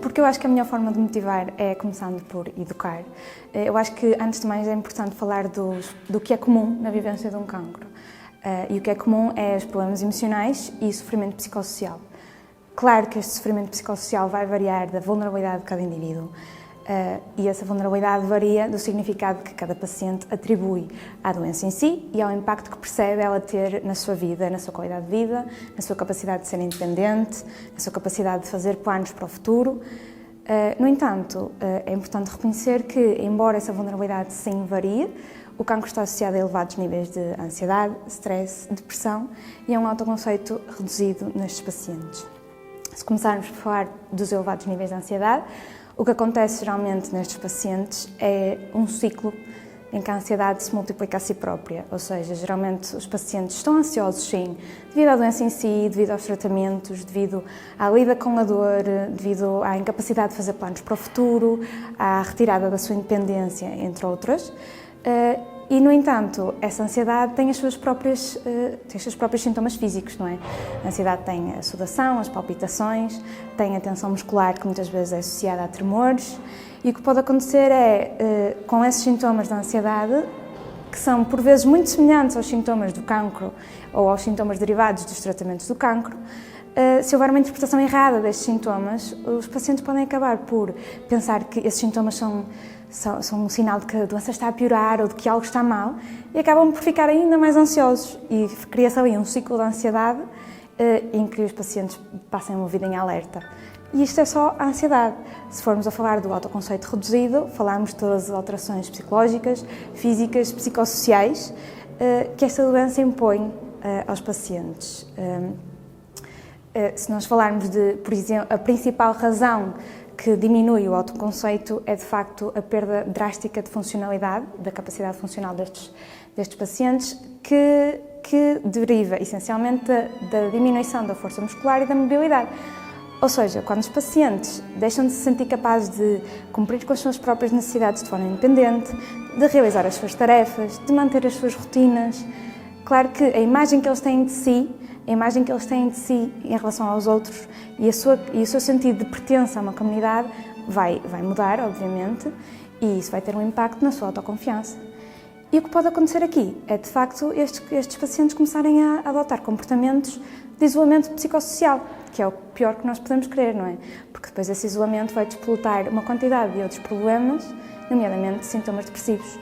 Porque eu acho que a melhor forma de motivar é começando por educar. Eu acho que, antes de mais, é importante falar do que é comum na vivência de um cancro. E o que é comum é os problemas emocionais e o sofrimento psicossocial. Claro que este sofrimento psicossocial vai variar da vulnerabilidade de cada indivíduo. E essa vulnerabilidade varia do significado que cada paciente atribui à doença em si e ao impacto que percebe ela ter na sua vida, na sua qualidade de vida, na sua capacidade de ser independente, na sua capacidade de fazer planos para o futuro. No entanto, é importante reconhecer que, embora essa vulnerabilidade sim varie, o cancro está associado a elevados níveis de ansiedade, stress, depressão e a um autoconceito reduzido nestes pacientes. Se começarmos por falar dos elevados níveis de ansiedade, o que acontece geralmente nestes pacientes é um ciclo em que a ansiedade se multiplica a si própria, ou seja, geralmente os pacientes estão ansiosos sim, devido à doença em si, devido aos tratamentos, devido à lida com a dor, devido à incapacidade de fazer planos para o futuro, à retirada da sua independência, entre outras. E, no entanto, essa ansiedade tem os seus próprios sintomas físicos, não é? A ansiedade tem a sudação, as palpitações, tem a tensão muscular, que muitas vezes é associada a tremores, e o que pode acontecer é, com esses sintomas da ansiedade, que são por vezes muito semelhantes aos sintomas do cancro ou aos sintomas derivados dos tratamentos do cancro, se houver uma interpretação errada destes sintomas, os pacientes podem acabar por pensar que esses sintomas são um sinal de que a doença está a piorar ou de que algo está mal e acabam por ficar ainda mais ansiosos e cria-se ali um ciclo de ansiedade em que os pacientes passam uma vida em alerta. E isto é só a ansiedade. Se formos a falar do autoconceito reduzido, falamos de todas as alterações psicológicas, físicas, psicossociais que esta doença impõe aos pacientes. Se nós falarmos de, por exemplo, a principal razão que diminui o autoconceito é, de facto, a perda drástica de funcionalidade, da capacidade funcional destes pacientes, que deriva, essencialmente, da diminuição da força muscular e da mobilidade. Ou seja, quando os pacientes deixam de se sentir capazes de cumprir com as suas próprias necessidades de forma independente, de realizar as suas tarefas, de manter as suas rotinas, claro que a imagem que eles têm de si, a imagem que eles têm de si em relação aos outros e o seu sentido de pertença a uma comunidade vai mudar, obviamente, e isso vai ter um impacto na sua autoconfiança. E o que pode acontecer aqui é, de facto, estes pacientes começarem a adotar comportamentos de isolamento psicossocial, que é o pior que nós podemos querer, não é? Porque depois esse isolamento vai despolutar uma quantidade de outros problemas, nomeadamente sintomas depressivos.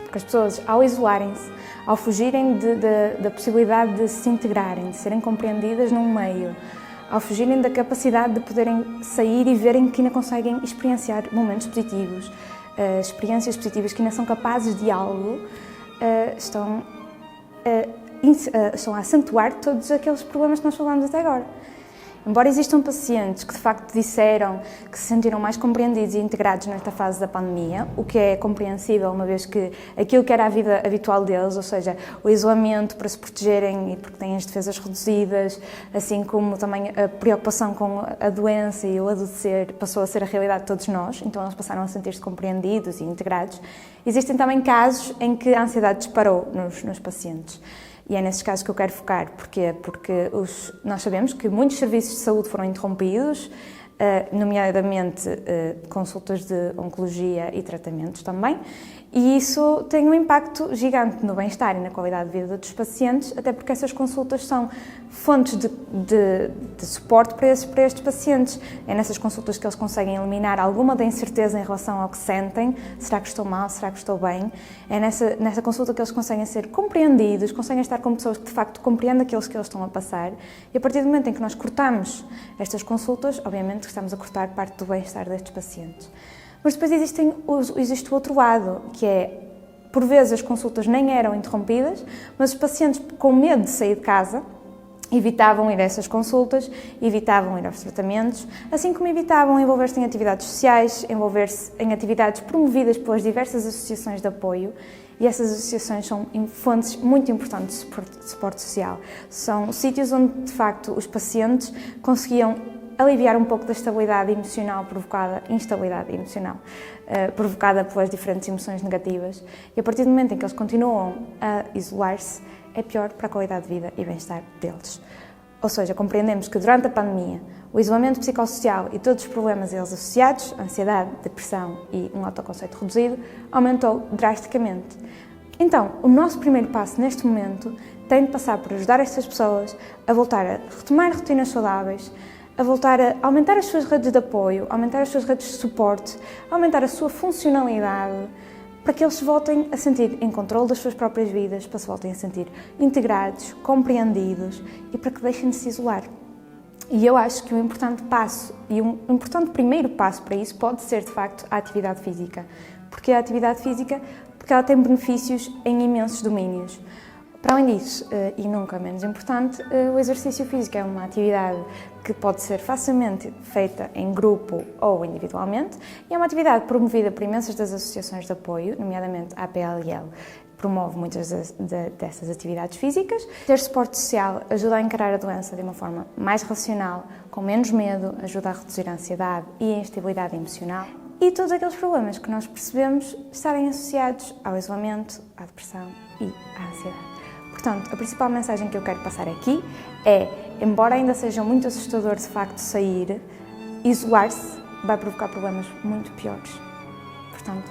Porque as pessoas, ao isolarem-se, ao fugirem da possibilidade de se integrarem, de serem compreendidas num meio, ao fugirem da capacidade de poderem sair e verem que ainda conseguem experienciar momentos positivos, experiências positivas, que ainda são capazes de algo, estão a acentuar todos aqueles problemas que nós falamos até agora. Embora existam pacientes que de facto disseram que se sentiram mais compreendidos e integrados nesta fase da pandemia, o que é compreensível, uma vez que aquilo que era a vida habitual deles, ou seja, o isolamento para se protegerem e porque têm as defesas reduzidas, assim como também a preocupação com a doença e o adoecer passou a ser a realidade de todos nós, então eles passaram a sentir-se compreendidos e integrados. Existem também casos em que a ansiedade disparou nos pacientes. E é nesses casos que eu quero focar. Porquê? Porque nós sabemos que muitos serviços de saúde foram interrompidos, nomeadamente consultas de oncologia e tratamentos também, e isso tem um impacto gigante no bem-estar e na qualidade de vida dos pacientes, até porque essas consultas são fontes de suporte para estes pacientes. É nessas consultas que eles conseguem eliminar alguma da incerteza em relação ao que sentem, será que estou mal, será que estou bem? É nessa consulta que eles conseguem ser compreendidos, conseguem estar com pessoas que de facto compreendem aquilo que eles estão a passar, e a partir do momento em que nós cortamos estas consultas, obviamente que estamos a cortar parte do bem-estar destes pacientes. Mas depois existe o outro lado, que é, por vezes as consultas nem eram interrompidas, mas os pacientes, com medo de sair de casa, evitavam ir a essas consultas, evitavam ir aos tratamentos, assim como evitavam envolver-se em atividades sociais, envolver-se em atividades promovidas pelas diversas associações de apoio, e essas associações são fontes muito importantes de suporte social. São sítios onde, de facto, os pacientes conseguiam aliviar um pouco da instabilidade emocional provocada pelas diferentes emoções negativas, e a partir do momento em que eles continuam a isolar-se, é pior para a qualidade de vida e bem-estar deles. Ou seja, compreendemos que durante a pandemia, o isolamento psicossocial e todos os problemas a eles associados, ansiedade, depressão e um autoconceito reduzido, aumentou drasticamente. Então, o nosso primeiro passo neste momento tem de passar por ajudar estas pessoas a voltar a retomar rotinas saudáveis, a voltar a aumentar as suas redes de apoio, aumentar as suas redes de suporte, aumentar a sua funcionalidade, para que eles se voltem a sentir em controle das suas próprias vidas, para se voltem a sentir integrados, compreendidos e para que deixem de se isolar. E eu acho que um importante passo e um importante primeiro passo para isso pode ser, de facto, a atividade física. Porque a atividade física, porque ela tem benefícios em imensos domínios. Para além disso, e nunca menos importante, o exercício físico é uma atividade que pode ser facilmente feita em grupo ou individualmente e é uma atividade promovida por imensas das associações de apoio, nomeadamente a APLL, promove muitas dessas atividades físicas. Ter suporte social ajuda a encarar a doença de uma forma mais racional, com menos medo, ajuda a reduzir a ansiedade e a instabilidade emocional e todos aqueles problemas que nós percebemos estarem associados ao isolamento, à depressão e à ansiedade. Portanto, a principal mensagem que eu quero passar aqui é, embora ainda seja muito assustador de facto sair, isolar-se vai provocar problemas muito piores. Portanto,